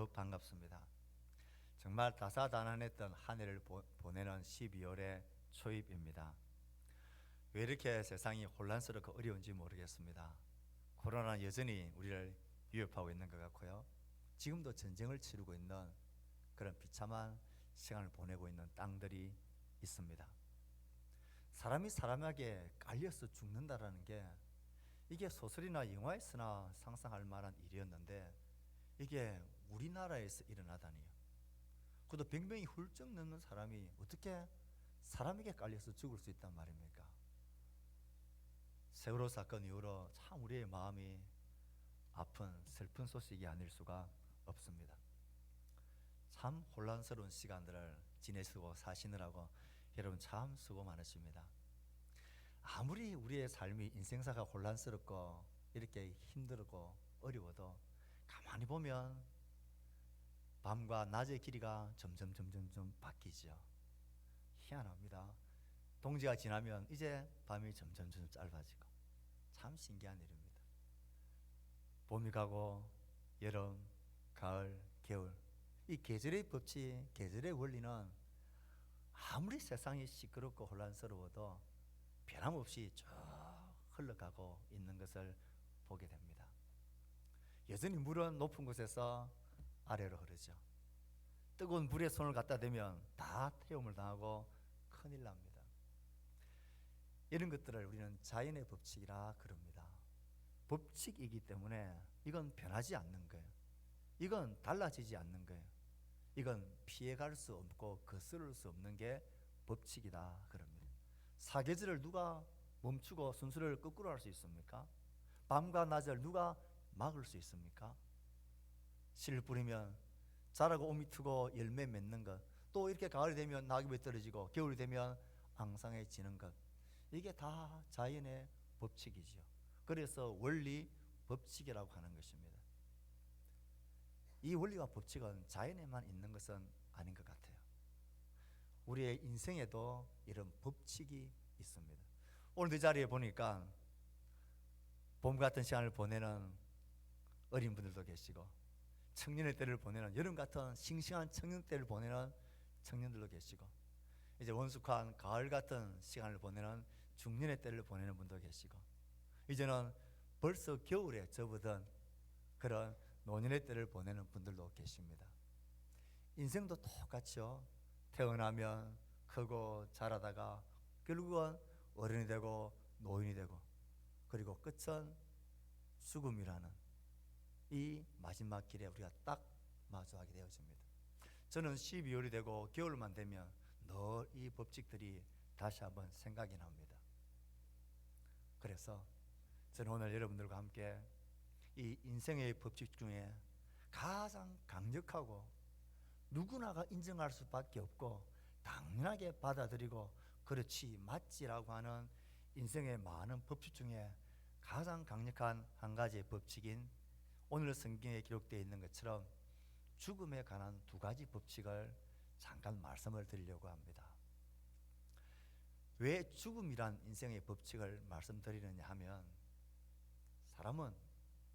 더욱 반갑습니다. 정말 다사다난했던 한 해를 보내는 12월의 초입입니다. 왜 이렇게 세상이 혼란스럽고 어려운지 모르겠습니다. 코로나는 여전히 우리를 위협하고 있는 것 같고요. 지금도 전쟁을 치르고 있는 그런 비참한 시간을 보내고 있는 땅들이 있습니다. 사람이 사람에게 깔려서 죽는다라는 게 이게 소설이나 영화에서나 상상할 만한 일이었는데 이게 우리나라에서 일어나다니요. 그것도 100명이 훌쩍 넘는 사람이 어떻게 사람에게 깔려서 죽을 수 있단 말입니까? 세월호 사건 이후로 참 우리의 마음이 아픈 슬픈 소식이 아닐 수가 없습니다. 참 혼란스러운 시간들을 지내시고 사시느라고 여러분 참 수고 많으십니다. 아무리 우리의 삶이 인생사가 혼란스럽고 이렇게 힘들고 어려워도 가만히 보면 밤과 낮의 길이가 점점 바뀌죠. 희한합니다. 동지가 지나면 이제 밤이 점점 짧아지고 참 신기한 일입니다. 봄이 가고 여름, 가을, 겨울 이 계절의 법칙, 계절의 원리는 아무리 세상이 시끄럽고 혼란스러워도 변함없이 쭉 흘러가고 있는 것을 보게 됩니다. 여전히 물은 높은 곳에서 아래로 흐르죠. 뜨거운 불에 손을 갖다 대면 다 태움을 당하고 큰일 납니다. 이런 것들을 우리는 자연의 법칙이라 그럽니다. 법칙이기 때문에 이건 변하지 않는 거예요. 이건 달라지지 않는 거예요. 이건 피해갈 수 없고 거스를 수 없는 게 법칙이다 그럽니다. 사계절을 누가 멈추고 순서를 거꾸로 할 수 있습니까? 밤과 낮을 누가 막을 수 있습니까? 씨를 뿌리면 자라고 오미 트고 열매 맺는 것, 또 이렇게 가을이 되면 낙엽이 떨어지고 겨울이 되면 앙상해지는 것, 이게 다 자연의 법칙이죠. 그래서 원리 법칙이라고 하는 것입니다. 이 원리와 법칙은 자연에만 있는 것은 아닌 것 같아요. 우리의 인생에도 이런 법칙이 있습니다. 오늘 이 자리에 보니까 봄 같은 시간을 보내는 어린 분들도 계시고 청년의 때를 보내는 여름 같은 싱싱한 청년 때를 보내는 청년들도 계시고 이제 원숙한 가을 같은 시간을 보내는 중년의 때를 보내는 분도 계시고 이제는 벌써 겨울에 접어든 그런 노년의 때를 보내는 분들도 계십니다. 인생도 똑같죠. 태어나면 크고 자라다가 결국은 어른이 되고 노인이 되고 그리고 끝은 죽음이라는 이 마지막 길에 우리가 딱 마주하게 되어집니다. 저는 12월이 되고 겨울만 되면 늘 이 법칙들이 다시 한번 생각이 납니다. 그래서 저는 오늘 여러분들과 함께 이 인생의 법칙 중에 가장 강력하고 누구나가 인정할 수밖에 없고 당연하게 받아들이고 그렇지 맞지라고 하는 인생의 많은 법칙 중에 가장 강력한 한 가지의 법칙인 오늘 성경에 기록되어 있는 것처럼 죽음에 관한 두 가지 법칙을 잠깐 말씀을 드리려고 합니다. 왜 죽음이란 인생의 법칙을 말씀드리느냐 하면 사람은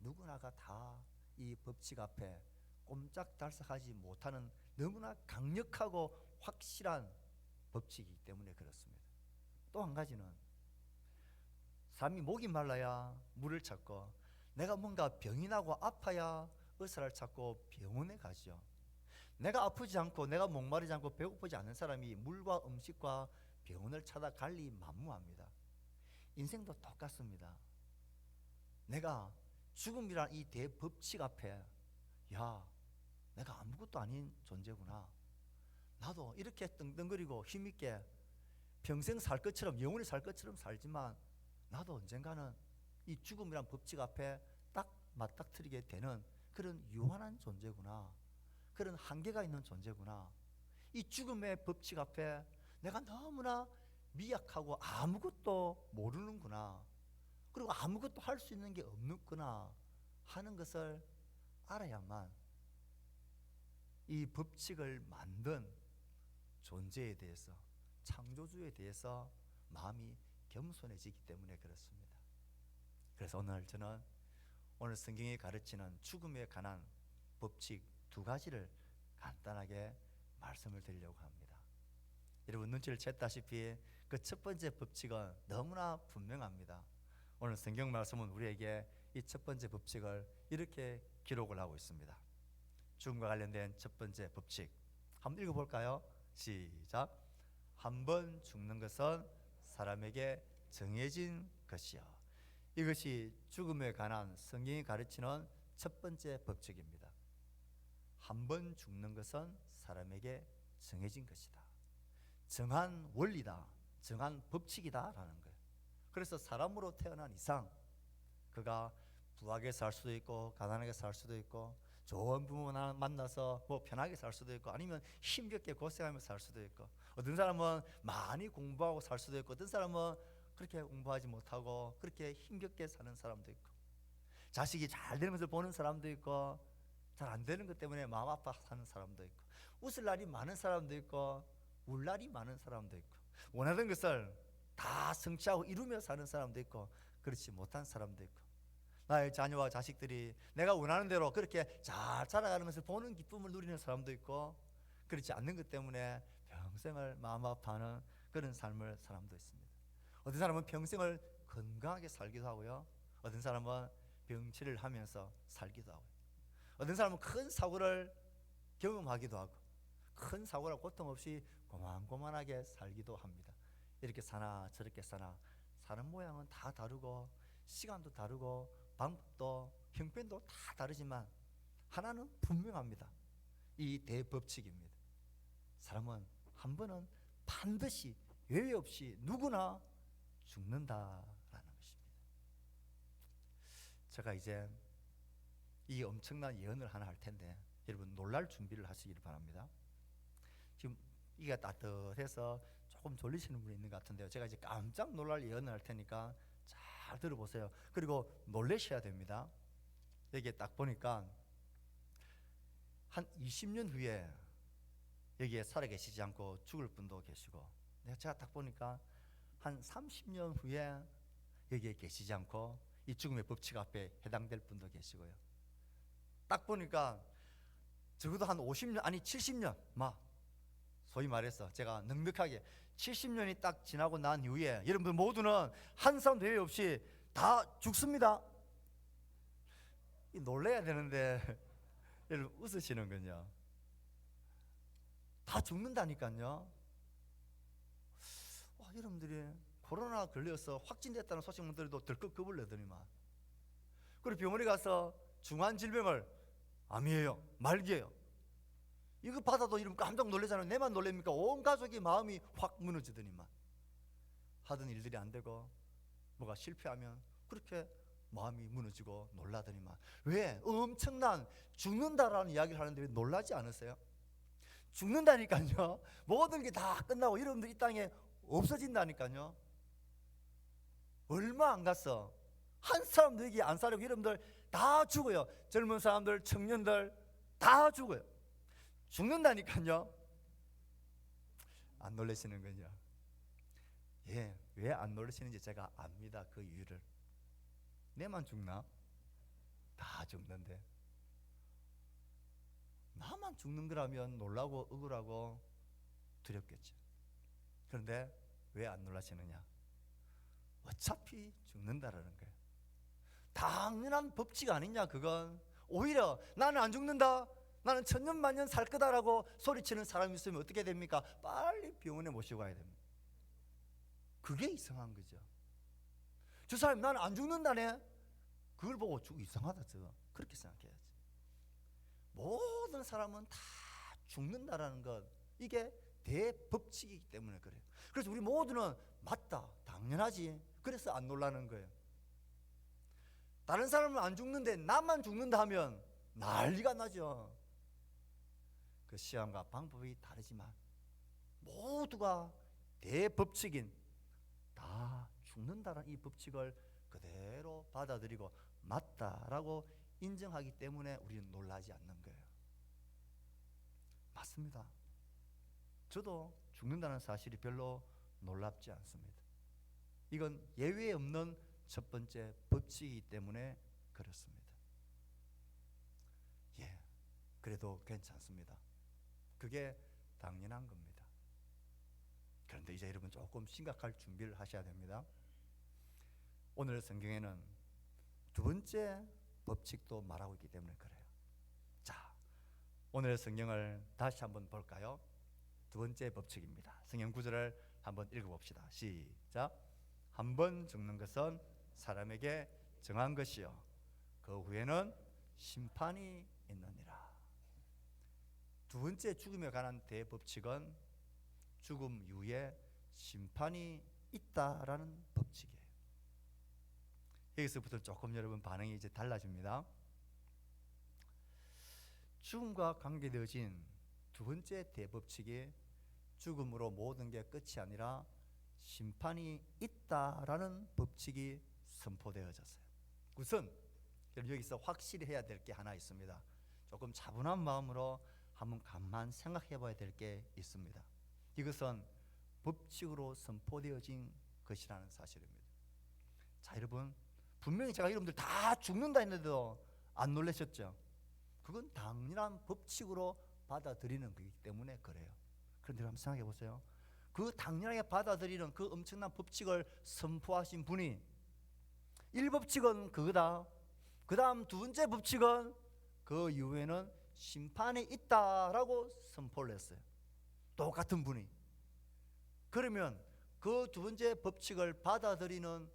누구나가 다 이 법칙 앞에 꼼짝달싹하지 못하는 너무나 강력하고 확실한 법칙이기 때문에 그렇습니다. 또 한 가지는 사람이 목이 말라야 물을 찾고 내가 뭔가 병이 나고 아파야 의사를 찾고 병원에 가죠. 내가 아프지 않고 내가 목마르지 않고 배고프지 않은 사람이 물과 음식과 병원을 찾아갈 리 만무합니다. 인생도 똑같습니다. 내가 죽음이란 이 대법칙 앞에 야 내가 아무것도 아닌 존재구나, 나도 이렇게 떵떵거리고 힘있게 평생 살 것처럼 영원히 살 것처럼 살지만 나도 언젠가는 이 죽음이란 법칙 앞에 딱 맞닥뜨리게 되는 그런 유한한 존재구나, 그런 한계가 있는 존재구나. 이 죽음의 법칙 앞에 내가 너무나 미약하고 아무것도 모르는구나, 그리고 아무것도 할 수 있는 게 없는구나 하는 것을 알아야만 이 법칙을 만든 존재에 대해서, 창조주에 대해서 마음이 겸손해지기 때문에 그렇습니다. 그래서 오늘 저는 오늘 성경이 가르치는 죽음에 관한 법칙 두 가지를 간단하게 말씀을 드리려고 합니다. 여러분 눈치를 챘다시피 그 첫 번째 법칙은 너무나 분명합니다. 오늘 성경 말씀은 우리에게 이 첫 번째 법칙을 이렇게 기록을 하고 있습니다. 죽음과 관련된 첫 번째 법칙 한번 읽어볼까요? 시작. 한 번 죽는 것은 사람에게 정해진 것이요. 이것이 죽음에 관한 성경이 가르치는 첫 번째 법칙입니다. 한 번 죽는 것은 사람에게 정해진 것이다. 정한 원리다. 정한 법칙이다라는 거예요. 그래서 사람으로 태어난 이상 그가 부하게 살 수도 있고 가난하게 살 수도 있고 좋은 부모 만나서 뭐 편하게 살 수도 있고 아니면 힘겹게 고생하며 살 수도 있고 어떤 사람은 많이 공부하고 살 수도 있고 어떤 사람은 그렇게 공부하지 못하고 그렇게 힘겹게 사는 사람도 있고 자식이 잘 되는 것을 보는 사람도 있고 잘 안 되는 것 때문에 마음 아파 사는 사람도 있고 웃을 날이 많은 사람도 있고 울 날이 많은 사람도 있고 원하던 것을 다 성취하고 이루며 사는 사람도 있고 그렇지 못한 사람도 있고 나의 자녀와 자식들이 내가 원하는 대로 그렇게 잘 자라가는 것을 보는 기쁨을 누리는 사람도 있고 그렇지 않는 것 때문에 평생을 마음 아파하는 그런 삶을 사람도 있습니다. 어떤 사람은 평생을 건강하게 살기도 하고요. 어떤 사람은 병치를 하면서 살기도 하고요. 어떤 사람은 큰 사고를 경험하기도 하고 큰 사고라 고통 없이 고만고만하게 살기도 합니다. 이렇게 사나 저렇게 사나 사는 모양은 다 다르고 시간도 다르고 방법도 형편도 다 다르지만 하나는 분명합니다. 이 대법칙입니다. 사람은 한 번은 반드시 예외 없이 누구나 죽는다라는 것입니다. 제가 이제 이 엄청난 예언을 하나 할 텐데 여러분 놀랄 준비를 하시길 바랍니다. 지금 이게 따뜻해서 조금 졸리시는 분이 있는 것 같은데요. 제가 이제 깜짝 놀랄 예언을 할 테니까 잘 들어보세요. 그리고 놀라셔야 됩니다. 여기에 딱 보니까 한 20년 후에 여기에 살아계시지 않고 죽을 분도 계시고 제가 딱 보니까 한 30년 후에 여기에 계시지 않고 이 죽음의 법칙 앞에 해당될 분도 계시고요. 딱 보니까 적어도 한 50년 아니 70년 소위 말해서 제가 넉넉하게 70년이 딱 지나고 난 이후에 여러분들 모두는 한 사람도 예외 없이 다 죽습니다. 놀라야 되는데 여러분 웃으시는군요. 다 죽는다니까요. 여러분들이 코로나 걸려서 확진됐다는 소식들도 덜컥 겁을 내더니만 그리고 병원에 가서 중한 질병을 암이에요 말기예요 이거 받아도 이러면 깜짝 놀라잖아요. 내만 놀랍니까? 온 가족이 마음이 확 무너지더니만 하던 일들이 안 되고 뭐가 실패하면 그렇게 마음이 무너지고 놀라더니만 왜? 엄청난 죽는다라는 이야기를 하는데 왜 놀라지 않으세요? 죽는다니까요. 모든 게 다 끝나고 여러분들 이 땅에 없어진다니까요. 얼마 안 갔어. 한 사람도 여기 안 살고 여러분들 다 죽어요. 젊은 사람들, 청년들 다 죽어요. 죽는다니까요. 안 놀라시는군요. 예, 왜 안 놀라시는지 제가 압니다. 그 이유를. 내만 죽나? 다 죽는데 나만 죽는 거라면 놀라고 억울하고 두렵겠죠. 그런데 왜 안 놀라시느냐? 어차피 죽는다라는 거예요. 당연한 법칙 아니냐 그건. 오히려 나는 안 죽는다, 나는 천년만년 살 거다라고 소리치는 사람이 있으면 어떻게 됩니까? 빨리 병원에 모시고 가야 됩니다. 그게 이상한 거죠. 저 사람이 나는 안 죽는다네. 그걸 보고 이상하다 저거. 그렇게 생각해야지. 모든 사람은 다 죽는다라는 것, 이게 대법칙이기 때문에 그래요. 그래서 우리 모두는 맞다, 당연하지. 그래서 안 놀라는 거예요. 다른 사람은 안 죽는데 나만 죽는다 하면 난리가 나죠. 그 시험과 방법이 다르지만 모두가 대법칙인 다 죽는다라는 이 법칙을 그대로 받아들이고 맞다라고 인정하기 때문에 우리는 놀라지 않는 거예요. 맞습니다. 저도 죽는다는 사실이 별로 놀랍지 않습니다. 이건 예외 없는 첫 번째 법칙이기 때문에 그렇습니다. 예. 그래도 괜찮습니다. 그게 당연한 겁니다. 그런데 이제 여러분 조금 심각할 준비를 하셔야 됩니다. 오늘 성경에는 두 번째 법칙도 말하고 있기 때문에 그래요. 자, 오늘 성경을 다시 한번 볼까요? 두 번째 법칙입니다. 성경 구절을 한번 읽어봅시다. 시작. 한 번 죽는 것은 사람에게 정한 것이요 그 후에는 심판이 있느니라. 두 번째 죽음에 관한 대법칙은 죽음 이후에 심판이 있다라는 법칙이에요. 여기서부터 조금 여러분 반응이 이제 달라집니다. 죽음과 관계되어진 두 번째 대법칙이 죽음으로 모든 게 끝이 아니라 심판이 있다라는 법칙이 선포되어졌어요. 우선 여기서 확실히 해야 될 게 하나 있습니다. 조금 차분한 마음으로 한번 가만 생각해 봐야 될 게 있습니다. 이것은 법칙으로 선포되어진 것이라는 사실입니다. 자, 여러분, 분명히 제가 여러분들 다 죽는다 했는데도 안 놀라셨죠? 그건 당연한 법칙으로 받아들이는 것이기 때문에 그래요. 그런데 한번 생각해 보세요. 그 당연하게 받아들이는 그 엄청난 법칙을 선포하신 분이 1법칙은 그거다. 그 다음 두 번째 법칙은 그 이후에는 심판이 있다라고 선포를 했어요. 똑같은 분이. 그러면 그 두 번째 법칙을 받아들이는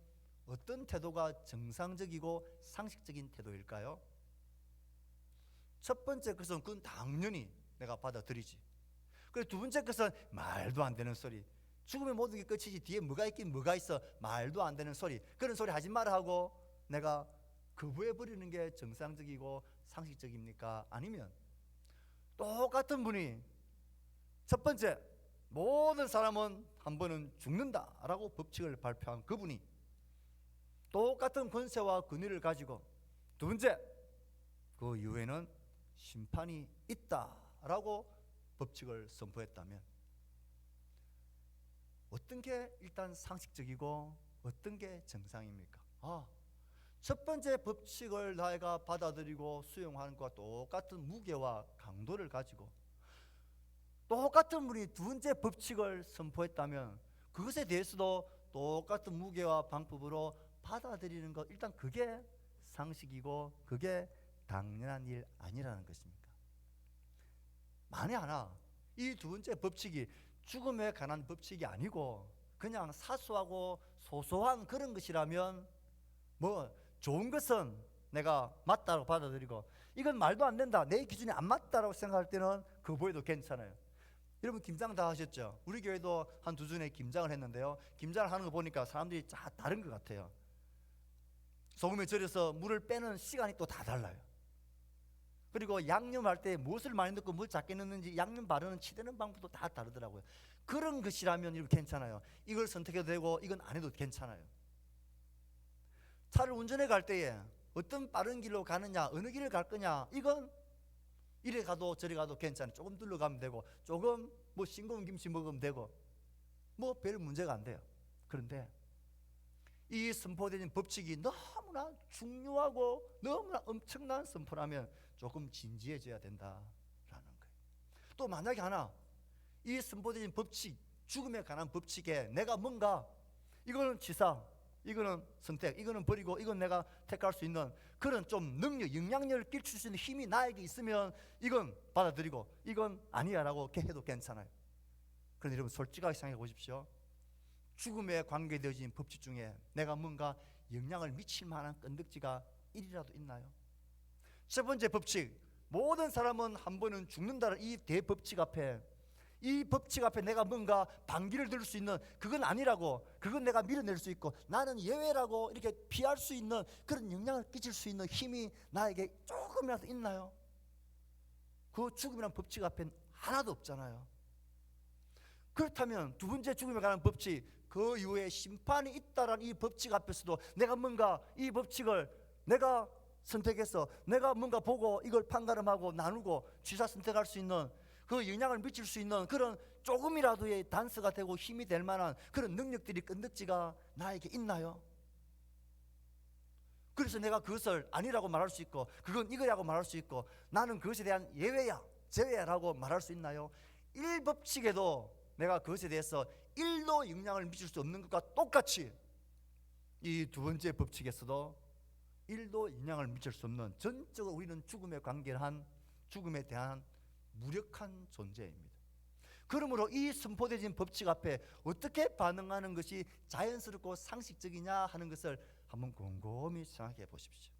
어떤 태도가 정상적이고 상식적인 태도일까요? 첫 번째 것은 그건 당연히 내가 받아들이지. 그리고 두 번째 것은 말도 안 되는 소리. 죽으면 모든 게 끝이지 뒤에 뭐가 있긴 뭐가 있어. 말도 안 되는 소리. 그런 소리 하지 마라 하고 내가 거부해버리는 게 정상적이고 상식적입니까? 아니면 똑같은 분이 첫 번째 모든 사람은 한 번은 죽는다라고 법칙을 발표한 그분이 똑같은 권세와 권위를 가지고 두 번째 그 이후에는 심판이 있다라고 법칙을 선포했다면 어떤 게 일단 상식적이고 어떤 게 정상입니까? 첫 번째 법칙을 내가 받아들이고 수용하는 것과 똑같은 무게와 강도를 가지고 똑같은 분이 두 번째 법칙을 선포했다면 그것에 대해서도 똑같은 무게와 방법으로 받아들이는 것, 일단 그게 상식이고 그게 당연한 일 아니라는 것입니까? 만에 하나 이 두 번째 법칙이 죽음에 관한 법칙이 아니고 그냥 사소하고 소소한 그런 것이라면 뭐 좋은 것은 내가 맞다고 받아들이고 이건 말도 안 된다, 내 기준에 안 맞다라고 생각할 때는 그거에도 괜찮아요. 여러분 김장 다 하셨죠? 우리 교회도 한 두 주에 김장을 했는데요, 김장을 하는 거 보니까 사람들이 다 다른 것 같아요. 소금에 절여서 물을 빼는 시간이 또 다 달라요. 그리고 양념할 때 무엇을 많이 넣고 뭘 작게 넣는지 양념 바르는 치대는 방법도 다 다르더라고요. 그런 것이라면 이거 괜찮아요. 이걸 선택해도 되고 이건 안 해도 괜찮아요. 차를 운전해 갈 때에 어떤 빠른 길로 가느냐, 어느 길을 갈 거냐, 이건 이래 가도 저래 가도 괜찮아요. 조금 둘러가면 되고 조금 뭐 싱거운 김치 먹으면 되고 뭐 별 문제가 안 돼요. 그런데 이 선포되는 법칙이 너무나 중요하고 너무나 엄청난 선포라면 조금 진지해져야 된다라는 거예요. 또 만약에 하나 이 선포되는 법칙, 죽음에 관한 법칙에 내가 뭔가 이거는 치사, 이거는 선택, 이거는 버리고 이건 내가 택할 수 있는 그런 좀 능력, 영향력을 끼칠 수 있는 힘이 나에게 있으면 이건 받아들이고 이건 아니야 라고 해도 괜찮아요. 그런데 여러분 솔직하게 생각해 보십시오. 죽음에 관계되어진 법칙 중에 내가 뭔가 영향을 미칠 만한 건덕지가 1이라도 있나요? 첫 번째 법칙, 모든 사람은 한 번은 죽는다는 이 대법칙 앞에, 이 법칙 앞에 내가 뭔가 반기를 들 수 있는, 그건 아니라고, 그건 내가 밀어낼 수 있고 나는 예외라고 이렇게 피할 수 있는 그런 영향을 끼칠 수 있는 힘이 나에게 조금이라도 있나요? 그 죽음이라는 법칙 앞엔 하나도 없잖아요. 그렇다면 두 번째 죽음에 관한 법칙, 그 이후에 심판이 있다라는 이 법칙 앞에서도 내가 뭔가 이 법칙을 내가 선택해서 내가 뭔가 보고 이걸 판가름하고 나누고 취사 선택할 수 있는 그 영향을 미칠 수 있는 그런 조금이라도의 단서가 되고 힘이 될 만한 그런 능력들이 건덕지가 나에게 있나요? 그래서 내가 그것을 아니라고 말할 수 있고 그건 이거라고 말할 수 있고 나는 그것에 대한 예외야, 제외야라고 말할 수 있나요? 일법칙에도 내가 그것에 대해서 1도 영향을 미칠 수 없는 것과 똑같이 이 두 번째 법칙에서도 1도 영향을 미칠 수 없는, 전적으로 우리는 죽음에 관계한, 죽음에 대한 무력한 존재입니다. 그러므로 이 선포되어진 법칙 앞에 어떻게 반응하는 것이 자연스럽고 상식적이냐 하는 것을 한번 곰곰이 생각해 보십시오.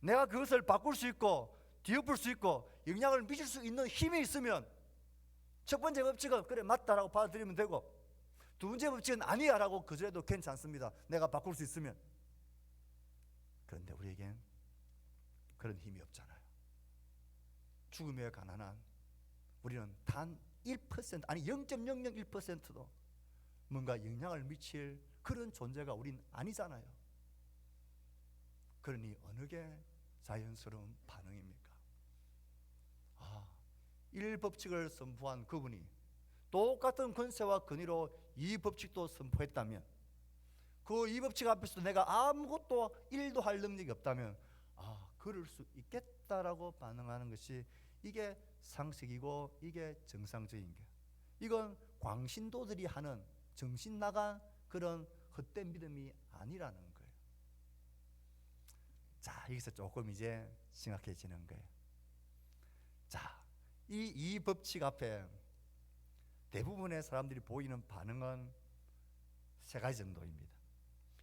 내가 그것을 바꿀 수 있고 뒤엎을 수 있고 영향을 미칠 수 있는 힘이 있으면 첫 번째 법칙은 그래 맞다라고 받아들이면 되고, 두 번째 법칙은 아니야 라고 거절해도 괜찮습니다. 내가 바꿀 수 있으면. 그런데 우리에겐 그런 힘이 없잖아요. 죽음에 관한 우리는 단 1% 아니 0.001%도 뭔가 영향을 미칠 그런 존재가 우린 아니잖아요. 그러니 어느 게 자연스러운 반응입니까? 일 법칙을 선포한 그분이 똑같은 권세와 권위로 이 법칙도 선포했다면, 그 이 법칙 앞에서도 내가 아무것도 일도 할 능력이 없다면 그럴 수 있겠다라고 반응하는 것이 이게 상식이고 이게 정상적인 게, 이건 광신도들이 하는 정신 나간 그런 헛된 믿음이 아니라는 거예요. 자, 여기서 조금 이제 심각해지는 거예요. 자, 이 법칙 앞에 대부분의 사람들이 보이는 반응은 세 가지 정도입니다.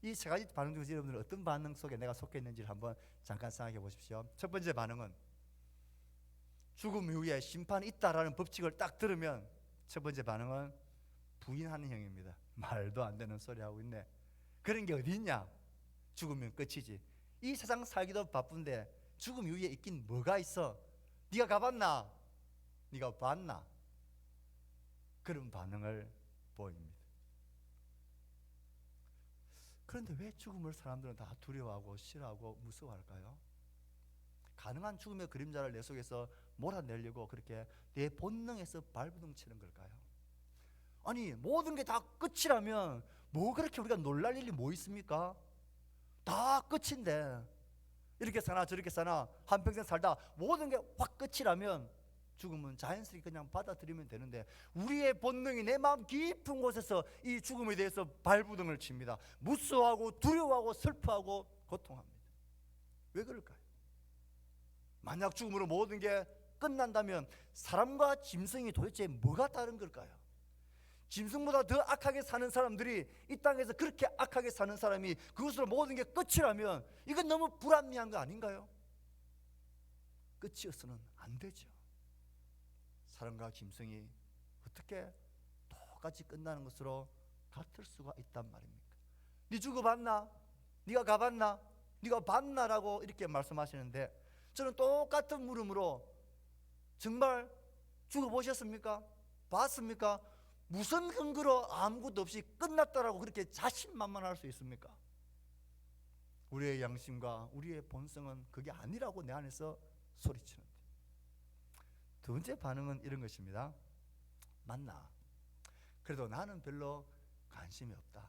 이 세 가지 반응 중에서 여러분들 어떤 반응 속에 내가 속해 있는지를 한번 잠깐 생각해 보십시오. 첫 번째 반응은 죽음 이후에 심판이 있다라는 법칙을 딱 들으면 첫 번째 반응은 부인하는 형입니다. 말도 안 되는 소리 하고 있네. 그런 게 어디 있냐? 죽으면 끝이지. 이 세상 살기도 바쁜데 죽음 이후에 있긴 뭐가 있어? 네가 가봤나? 네가 봤나? 그런 반응을 보입니다. 그런데 왜 죽음을 사람들은 다 두려워하고 싫어하고 무서워할까요? 가능한 죽음의 그림자를 내 속에서 몰아내려고 그렇게 내 본능에서 발부둥 치는 걸까요? 아니, 모든 게 다 끝이라면 뭐 그렇게 우리가 놀랄 일이 뭐 있습니까? 다 끝인데 이렇게 사나 저렇게 사나 한평생 살다 모든 게 확 끝이라면 죽음은 자연스럽게 그냥 받아들이면 되는데, 우리의 본능이 내 마음 깊은 곳에서 이 죽음에 대해서 발부둥을 칩니다. 무서워하고 두려워하고 슬퍼하고 고통합니다. 왜 그럴까요? 만약 죽음으로 모든 게 끝난다면 사람과 짐승이 도대체 뭐가 다른 걸까요? 짐승보다 더 악하게 사는 사람들이 이 땅에서 그렇게 악하게 사는 사람이 그것으로 모든 게 끝이라면 이건 너무 불합리한 거 아닌가요? 끝이어서는 안 되죠. 사람과 짐승이 어떻게 똑같이 끝나는 것으로 같을 수가 있단 말입니까? 네 죽어봤나? 네가 가봤나? 네가 봤나? 라고 이렇게 말씀하시는데, 저는 똑같은 물음으로 정말 죽어보셨습니까? 봤습니까? 무슨 근거로 아무것도 없이 끝났다라고 그렇게 자신만만할 수 있습니까? 우리의 양심과 우리의 본성은 그게 아니라고 내 안에서 소리치는데, 두 번째 반응은 이런 것입니다. 맞나? 그래도 나는 별로 관심이 없다.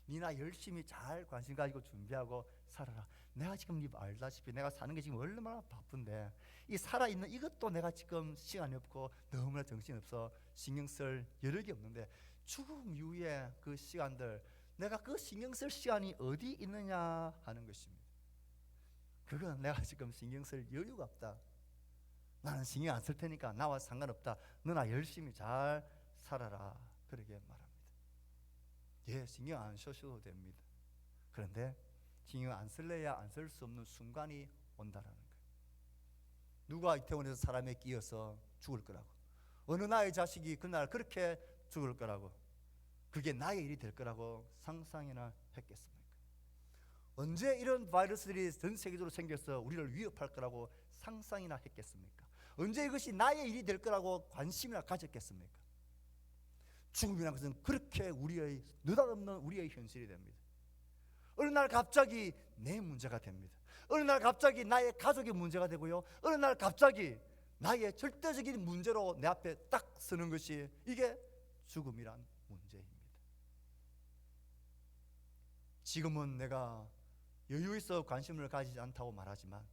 니나 열심히 잘 관심 가지고 준비하고 살아라. 내가 지금 니 알다시피 내가 사는 게 지금 얼마나 바쁜데 이 살아있는 이것도 내가 지금 시간이 없고 너무나 정신없어 신경 쓸 여력이 없는데, 죽음 이후에 그 시간들 내가 그 신경 쓸 시간이 어디 있느냐 하는 것입니다. 그건 내가 지금 신경 쓸 여유가 없다. 나는 신경 안 쓸 테니까 나와 상관없다. 너나 열심히 잘 살아라. 그렇게 말합니다. 예, 신경 안 쓰셔도 됩니다. 그런데 신경 안 쓸래야 안 쓸 수 없는 순간이 온다라는 거예요. 누가 이태원에서 사람에 끼어서 죽을 거라고, 어느 나의 자식이 그날 그렇게 죽을 거라고, 그게 나의 일이 될 거라고 상상이나 했겠습니까? 언제 이런 바이러스들이 전 세계적으로 생겨서 우리를 위협할 거라고 상상이나 했겠습니까? 언제 이것이 나의 일이 될 거라고 관심이나 가졌겠습니까? 죽음이라는 것은 그렇게 우리의 느닷없는 우리의 현실이 됩니다. 어느 날 갑자기 내 문제가 됩니다. 어느 날 갑자기 나의 가족의 문제가 되고요, 어느 날 갑자기 나의 절대적인 문제로 내 앞에 딱 서는 것이 이게 죽음이란 문제입니다. 지금은 내가 여유 있어 관심을 가지지 않다고 말하지만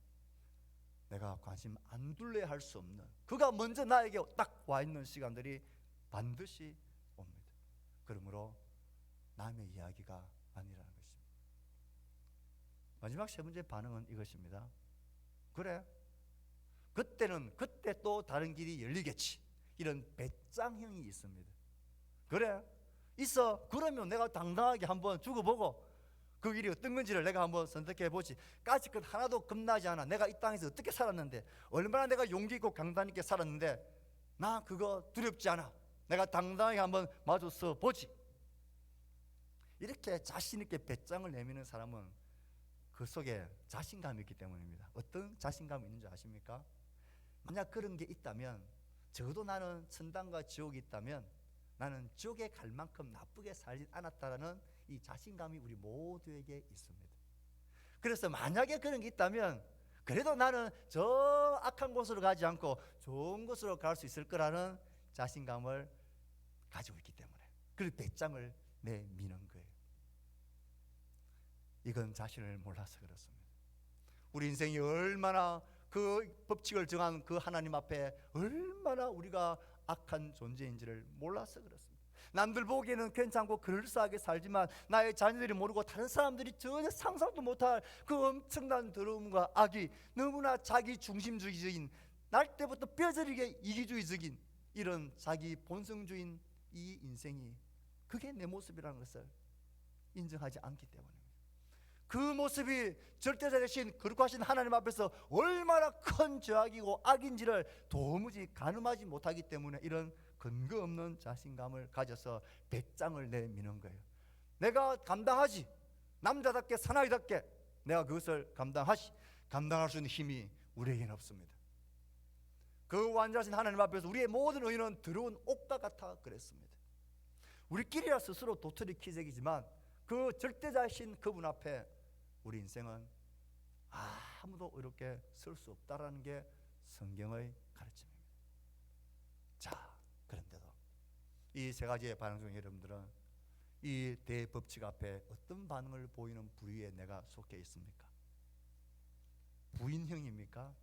내가 관심 안 둘래 할 수 없는, 그가 먼저 나에게 딱 와 있는 시간들이 반드시 옵니다. 그러므로 남의 이야기가 아니라는 것입니다. 마지막 세 번째 반응은 이것입니다. 그래, 그때는 그때 또 다른 길이 열리겠지. 이런 배짱형이 있습니다. 그래, 있어. 그러면 내가 당당하게 한번 죽어보고 그 길이 어떤 건지를 내가 한번 선택해보지. 까짓것 하나도 겁나지 않아. 내가 이 땅에서 어떻게 살았는데, 얼마나 내가 용기 있고 강단 있게 살았는데, 나 그거 두렵지 않아. 내가 당당하게 한번 마주서 보지. 이렇게 자신 있게 배짱을 내미는 사람은 그 속에 자신감이 있기 때문입니다. 어떤 자신감이 있는 줄 아십니까? 만약 그런 게 있다면, 적어도 나는 천당과 지옥이 있다면 나는 지옥에 갈 만큼 나쁘게 살지 않았다라는 이 자신감이 우리 모두에게 있습니다. 그래서 만약에 그런 게 있다면 그래도 나는 저 악한 곳으로 가지 않고 좋은 곳으로 갈 수 있을 거라는 자신감을 가지고 있기 때문에 그 배짱을 내미는 거예요. 이건 자신을 몰라서 그렇습니다. 우리 인생이 얼마나 그 법칙을 정한 그 하나님 앞에 얼마나 우리가 악한 존재인지를 몰라서 그렇습니다. 남들 보기에는 괜찮고 그럴싸하게 살지만 나의 자녀들이 모르고 다른 사람들이 전혀 상상도 못할 그 엄청난 더러움과 악이, 너무나 자기 중심주의적인, 날 때부터 뼈저리게 이기주의적인 이런 자기 본성주의인 이 인생이, 그게 내 모습이라는 것을 인정하지 않기 때문입니다. 그 모습이 절대자이신 거룩하신 하나님 앞에서 얼마나 큰 죄악이고 악인지를 도무지 가늠하지 못하기 때문에 이런 근거 없는 자신감을 가져서 배짱을 내미는 거예요. 내가 감당하지. 남자답게 사나이답게 내가 그것을 감당할 수 있는 힘이 우리에게는 없습니다. 그 완전하신 하나님 앞에서 우리의 모든 의는 더러운 옥과 같아 그랬습니다. 우리끼리야 스스로 도토리 키재기지만 그 절대자이신 그분 앞에 우리 인생은 아무도 이렇게 설 수 없다라는 게 성경의 가르침입니다. 자, 그런데도 이 세 가지의 반응 중에 여러분들은 이 대법칙 앞에 어떤 반응을 보이는 부류에 내가 속해 있습니까? 부인형입니까?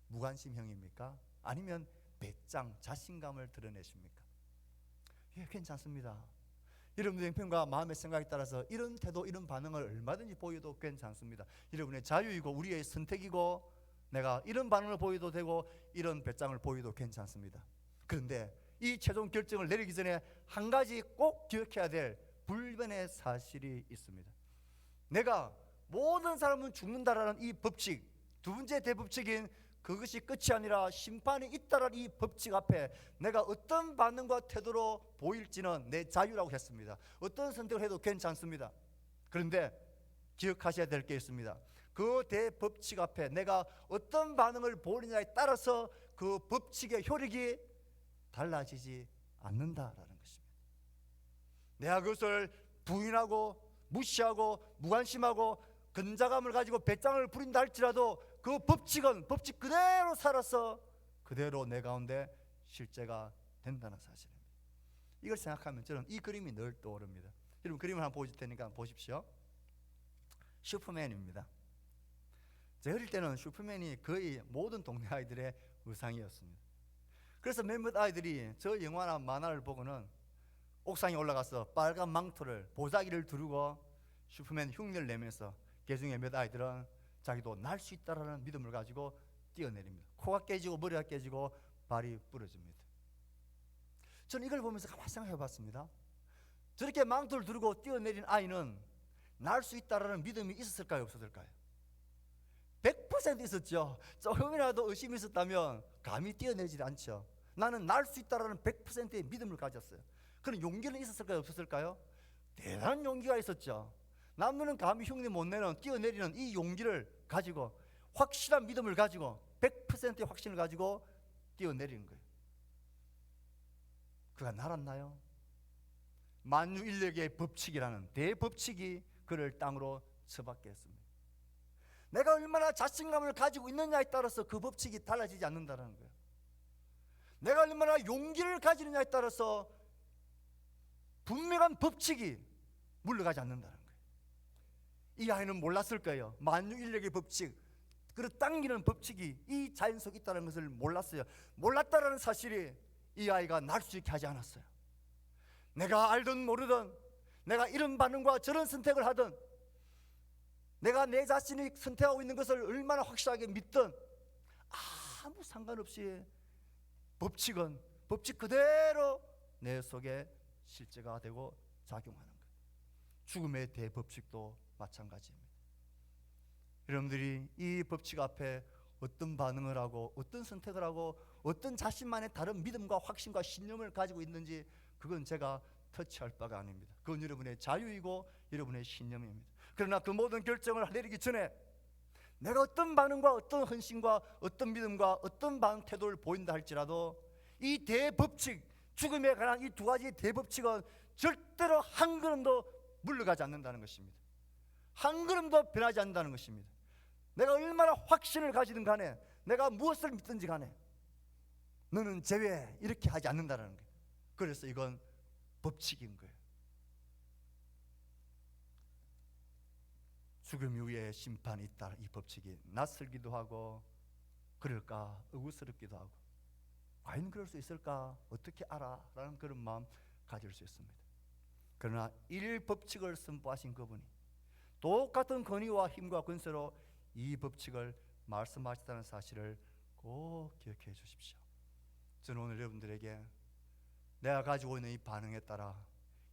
무관심형입니까? 아니면 배짱, 자신감을 드러내십니까? 예, 괜찮습니다. 여러분의 형편과 마음의 생각에 따라서 이런 태도, 이런 반응을 얼마든지 보여도 괜찮습니다. 여러분의 자유이고 우리의 선택이고 내가 이런 반응을 보여도 되고 이런 배짱을 보여도 괜찮습니다. 그런데 이 최종 결정을 내리기 전에 한 가지 꼭 기억해야 될 불변의 사실이 있습니다. 내가 모든 사람은 죽는다라는 이 법칙, 두 번째 대법칙인 그것이 끝이 아니라 심판이 있다라는 이 법칙 앞에 내가 어떤 반응과 태도로 보일지는 내 자유라고 했습니다. 어떤 선택을 해도 괜찮습니다. 그런데 기억하셔야 될 게 있습니다. 그 대법칙 앞에 내가 어떤 반응을 보이느냐에 따라서 그 법칙의 효력이 달라지지 않는다라는 것입니다. 내가 그것을 부인하고 무시하고 무관심하고 근자감을 가지고 배짱을 부린다 할지라도 그 법칙은 법칙 그대로 살아서 그대로 내 가운데 실제가 된다는 사실입니다. 이걸 생각하면 저는 이 그림이 늘 떠오릅니다. 여러분 그림을 한번 보여줄 테니까 보십시오. 슈퍼맨입니다. 제가 어릴 때는 슈퍼맨이 거의 모든 동네 아이들의 의상이었습니다. 그래서 몇몇 아이들이 저 영화나 만화를 보고는 옥상에 올라가서 빨간 망토를, 보자기를 두르고 슈퍼맨 흉내를 내면서 그 중에 몇 아이들은 자기도 날 수 있다라는 믿음을 가지고 뛰어내립니다. 코가 깨지고 머리가 깨지고 발이 부러집니다. 저는 이걸 보면서 가만히 생각해 봤습니다. 저렇게 망토를 두르고 뛰어내린 아이는 날 수 있다라는 믿음이 있었을까요, 없었을까요? 100% 있었죠. 조금이라도 의심이 있었다면 감히 뛰어내지 않죠. 나는 날 수 있다라는 100%의 믿음을 가졌어요. 그런 용기는 있었을까요, 없었을까요? 대단한 용기가 있었죠. 남들은 감히 흉내 못 내는, 뛰어내리는 이 용기를 가지고 확실한 믿음을 가지고 100%의 확신을 가지고 뛰어내리는 거예요. 그가 날았나요? 만유인력의 법칙이라는 대법칙이 그를 땅으로 처박게 했습니다. 내가 얼마나 자신감을 가지고 있느냐에 따라서 그 법칙이 달라지지 않는다는 거예요. 내가 얼마나 용기를 가지느냐에 따라서 분명한 법칙이 물러가지 않는다는 거예요. 이 아이는 몰랐을 거예요. 만유인력의 법칙, 그 당기는 법칙이 이 자연 속에 있다는 것을 몰랐어요. 몰랐다는 사실이 이 아이가 날 수 있게 하지 않았어요. 내가 알든 모르든, 내가 이런 반응과 저런 선택을 하든, 내가 내 자신이 선택하고 있는 것을 얼마나 확실하게 믿든 아무 상관없이 법칙은 법칙 그대로 내 속에 실제가 되고 작용하는 것. 죽음의 대법칙도 마찬가지입니다. 여러분들이 이 법칙 앞에 어떤 반응을 하고 어떤 선택을 하고 어떤 자신만의 다른 믿음과 확신과 신념을 가지고 있는지, 그건 제가 터치할 바가 아닙니다. 그건 여러분의 자유이고 여러분의 신념입니다. 그러나 그 모든 결정을 내리기 전에 내가 어떤 반응과 어떤 헌신과 어떤 믿음과 어떤 반응 태도를 보인다 할지라도 이 대법칙, 죽음에 관한 이 두 가지 대법칙은 절대로 한 걸음도 물러가지 않는다는 것입니다. 한 걸음도 변하지 않는다는 것입니다. 내가 얼마나 확신을 가지든 간에, 내가 무엇을 믿든지 간에 너는 제외, 이렇게 하지 않는다는 거예요. 그래서 이건 법칙인 거예요. 죽음 이후에 심판이 있다, 이 법칙이 낯설기도 하고 그럴까 의구스럽기도 하고, 과연 그럴 수 있을까, 어떻게 알아? 라는 그런 마음 가질 수 있습니다. 그러나 일법칙을 선포하신 그분이 똑같은 권위와 힘과 권세로 이 법칙을 말씀하셨다는 사실을 꼭 기억해 주십시오. 저는 오늘 여러분들에게 내가 가지고 있는 이 반응에 따라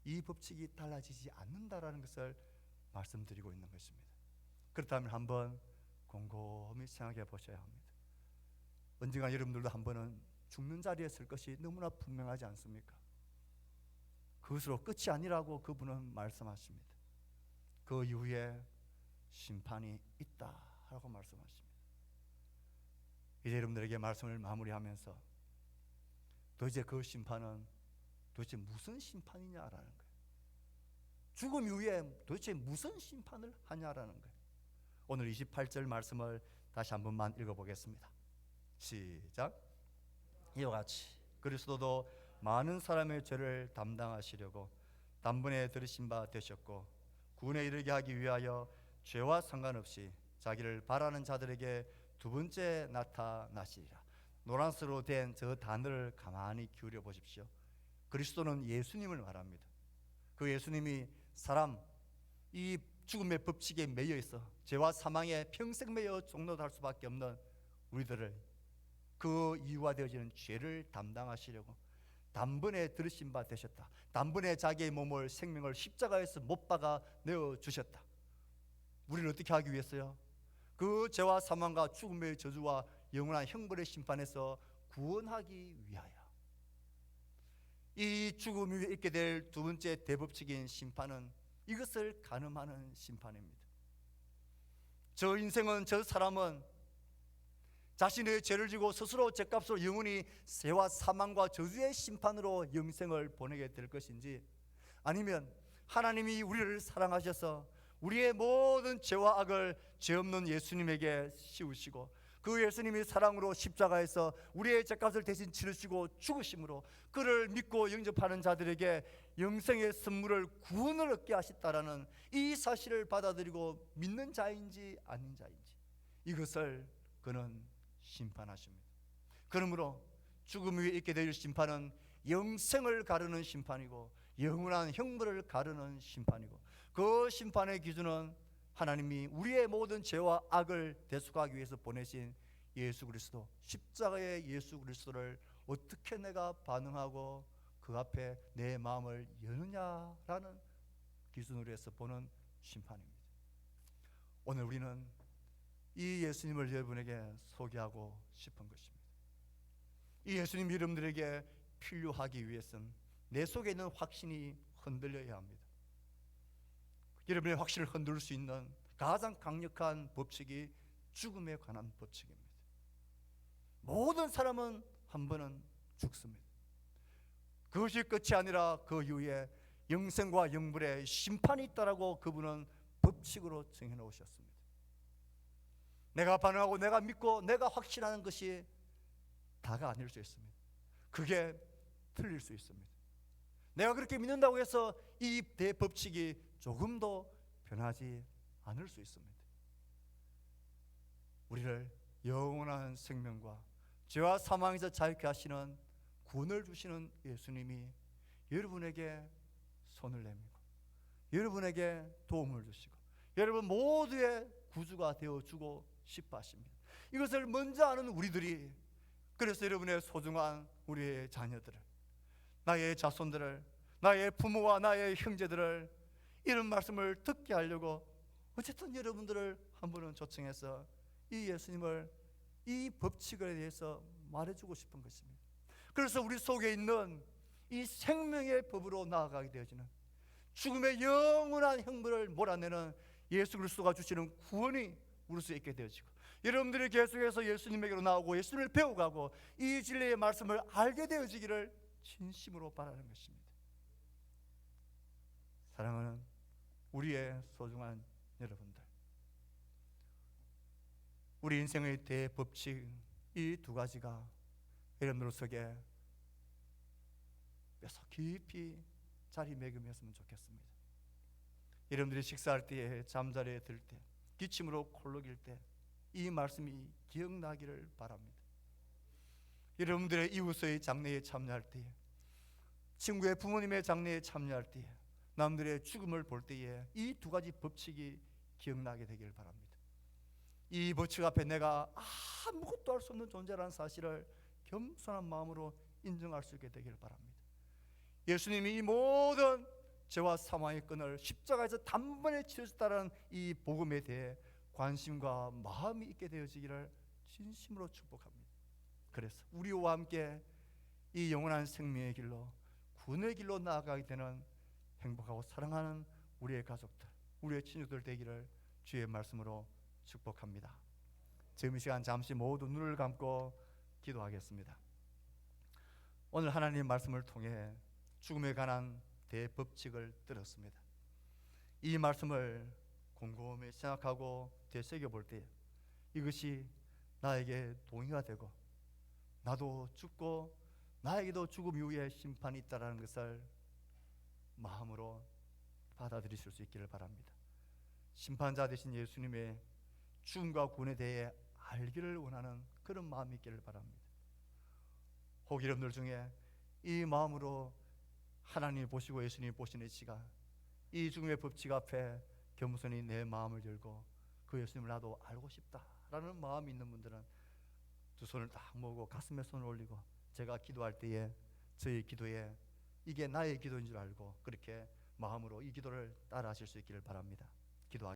이 법칙이 달라지지 않는다라는 것을 말씀드리고 있는 것입니다. 그렇다면 한번 곰곰이 생각해 보셔야 합니다. 언젠가 여러분들도 한 번은 죽는 자리에 설 것이 너무나 분명하지 않습니까? 그것으로 끝이 아니라고 그분은 말씀하십니다. 그 이후에 심판이 있다라고 말씀하십니다. 이제 여러분들에게 말씀을 마무리하면서 도대체 그 심판은 도대체 무슨 심판이냐라는 거예요. 죽음 이후에 도대체 무슨 심판을 하냐라는 거예요. 오늘 28절 말씀을 다시 한 번만 읽어보겠습니다. 시작. 이와 같이 그리스도도 많은 사람의 죄를 담당하시려고 단번에 들으신 바 되셨고 구원에 이르게 하기 위하여 죄와 상관없이 자기를 바라는 자들에게 두 번째 나타나시리라. 노란색으로 된 저 단어를 가만히 기울여 보십시오. 그리스도는 예수님을 말합니다. 그 예수님이 사람, 이 죽음의 법칙에 매여 있어 죄와 사망에 평생 매여 종노할 수밖에 없는 우리들을, 그 이유가 되어지는 죄를 담당하시려고 단번에 들으신 바 되셨다. 단번에 자기의 몸을, 생명을 십자가에서 못 박아 내어 주셨다. 우리를 어떻게 하기 위해서요? 그 죄와 사망과 죽음의 저주와 영원한 형벌의 심판에서 구원하기 위하여. 이 죽음 위에 있게 될 두 번째 대법칙인 심판은 이것을 가늠하는 심판입니다. 저 인생은, 저 사람은 자신의 죄를 지고 스스로 죄값으로 영원히 죄와 사망과 저주의 심판으로 영생을 보내게 될 것인지, 아니면 하나님이 우리를 사랑하셔서 우리의 모든 죄와 악을 죄 없는 예수님에게 씌우시고 그 예수님이 사랑으로 십자가에서 우리의 죄값을 대신 치르시고 죽으심으로 그를 믿고 영접하는 자들에게 영생의 선물을, 구원을 얻게 하셨다라는 이 사실을 받아들이고 믿는 자인지 아닌 자인지, 이것을 그는 심판하십니다. 그러므로 죽음 위에 있게 될 심판은 영생을 가르는 심판이고 영원한 형벌을 가르는 심판이고, 그 심판의 기준은 하나님이 우리의 모든 죄와 악을 대속하기 위해서 보내신 예수 그리스도, 십자가의 예수 그리스도를 어떻게 내가 반응하고 그 앞에 내 마음을 여느냐라는 기준으로 해서 보는 심판입니다. 오늘 우리는 이 예수님을 여러분에게 소개하고 싶은 것입니다. 이 예수님 여러분들에게 필요하기 위해서는 내 속에 있는 확신이 흔들려야 합니다. 여러분의 확신을 흔들 수 있는 가장 강력한 법칙이 죽음에 관한 법칙입니다. 모든 사람은 한 번은 죽습니다. 그것이 끝이 아니라 그 이후에 영생과 영불의 심판이 있다라고 그분은 법칙으로 정해 놓으셨습니다. 내가 반응하고 내가 믿고 내가 확신하는 것이 다가 아닐 수 있습니다. 그게 틀릴 수 있습니다. 내가 그렇게 믿는다고 해서 이 대법칙이 조금도 변하지 않을 수 있습니다. 우리를 영원한 생명과 죄와 사망에서 자유케 하시는 구원을 주시는 예수님이 여러분에게 손을 내밀고 여러분에게 도움을 주시고 여러분 모두의 구주가 되어주고 싶어 하십니다. 이것을 먼저 아는 우리들이, 그래서 여러분의 소중한 우리의 자녀들을, 나의 자손들을, 나의 부모와 나의 형제들을 이런 말씀을 듣게 하려고 어쨌든 여러분들을 한 번은 초청해서 이 예수님을, 이 법칙에 대해서 말해주고 싶은 것입니다. 그래서 우리 속에 있는 이 생명의 법으로 나아가게 되어지는, 죽음의 영원한 형벌을 몰아내는 예수 그리스도가 주시는 구원이 우리 속에 있게 되어지고, 여러분들이 계속해서 예수님에게로 나오고 예수님을 배워가고 이 진리의 말씀을 알게 되어지기를 진심으로 바라는 것입니다. 사랑하는 우리의 소중한 여러분들, 우리 인생의 대법칙 이 두 가지가 여러분들 속에 뼈속 깊이 자리매김했으면 좋겠습니다. 여러분들이 식사할 때에, 잠자리에 들 때, 기침으로 콜록일 때 이 말씀이 기억나기를 바랍니다. 여러분들의 이웃의 장례에 참여할 때에, 친구의 부모님의 장례에 참여할 때에, 남들의 죽음을 볼 때에 이 두 가지 법칙이 기억나게 되기를 바랍니다. 이 법칙 앞에 내가 아무것도 할 수 없는 존재라는 사실을 겸손한 마음으로 인정할 수 있게 되기를 바랍니다. 예수님이 이 모든 죄와 사망의 끈을 십자가에서 단번에 치르셨다는 이 복음에 대해 관심과 마음이 있게 되어지기를 진심으로 축복합니다. 그래서 우리와 함께 이 영원한 생명의 길로, 구원의 길로 나아가게 되는 행복하고 사랑하는 우리의 가족들, 우리의 친구들 되기를 주의 말씀으로 축복합니다. 지금 이 시간 잠시 모두 눈을 감고 기도하겠습니다. 오늘 하나님의 말씀을 통해 죽음에 관한 대법칙을 들었습니다. 이 말씀을 곰곰이 생각하고 되새겨볼 때 이것이 나에게 동의가 되고 나도 죽고 나에게도 죽음 이후에 심판이 있다는 것을 마음으로 받아들이실 수 있기를 바랍니다. 심판자 되신 예수님의 죽음과 구원에 대해 알기를 원하는 그런 마음이 있기를 바랍니다. 혹 여러분들 중에 이 마음으로 하나님 보시고 예수님 보시는 시간, 이 죽음의 법칙 앞에 겸손히 내 마음을 열고 그 예수님을 나도 알고 싶다라는 마음이 있는 분들은 두 손을 딱 모으고 가슴에 손을 올리고 제가 기도할 때에 저희 기도에 이게 나의 기도인 줄 알고 그렇게 마음으로 이 기도를 따라 하실 수 있기를 바랍니다.